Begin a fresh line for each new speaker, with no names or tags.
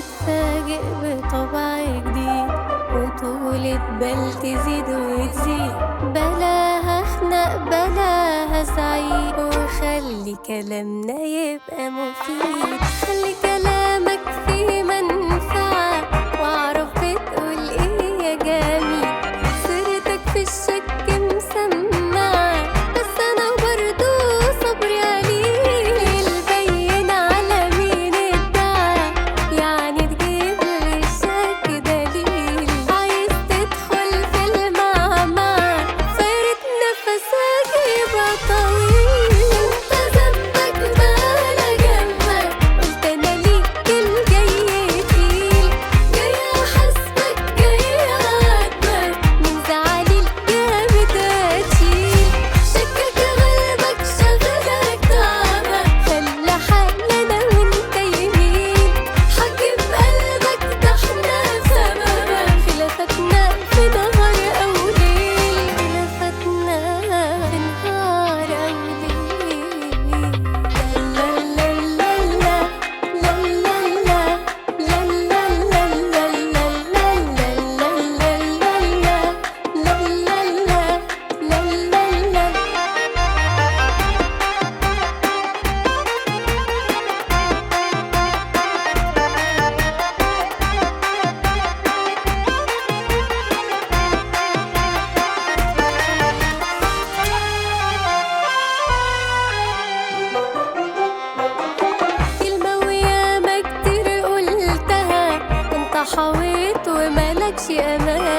تتفاجئ بطبع جديد، وطولة بال تزيد وتزيد. بلاها خنق بلاها زعيق، وخلي كلامنا يبقى مفيد. خلي كلامك فيه منفعة، واعرف بتقول ايه يا جميل. سيرتك في الشك مسمعة، بس انا برضو صبري قليل. باين على مين ادعى، يعني تجيب لي الشك دليل. عايز تدخل في المعمعة، فارد نفسك يبقى طويل. انت ذنبك مالا جنبك، قلت انا ليك الجاي تقيل. جاي احاسبك جاي اعاتبك، من زعلي الجامد هتشيل. شكك غلبك شغلك تعبك، خلى حالنا وانت يمين. حكم قلبك ده احنا سببك، خلافتنا في نهار او ليل. خلافتنا في نهار او ليل. لا لا لا لا لا لا لا لا لا لا لا لا لا لا لا. كلمة وياما كتير قلتها، انت حاويت ومالكش امان.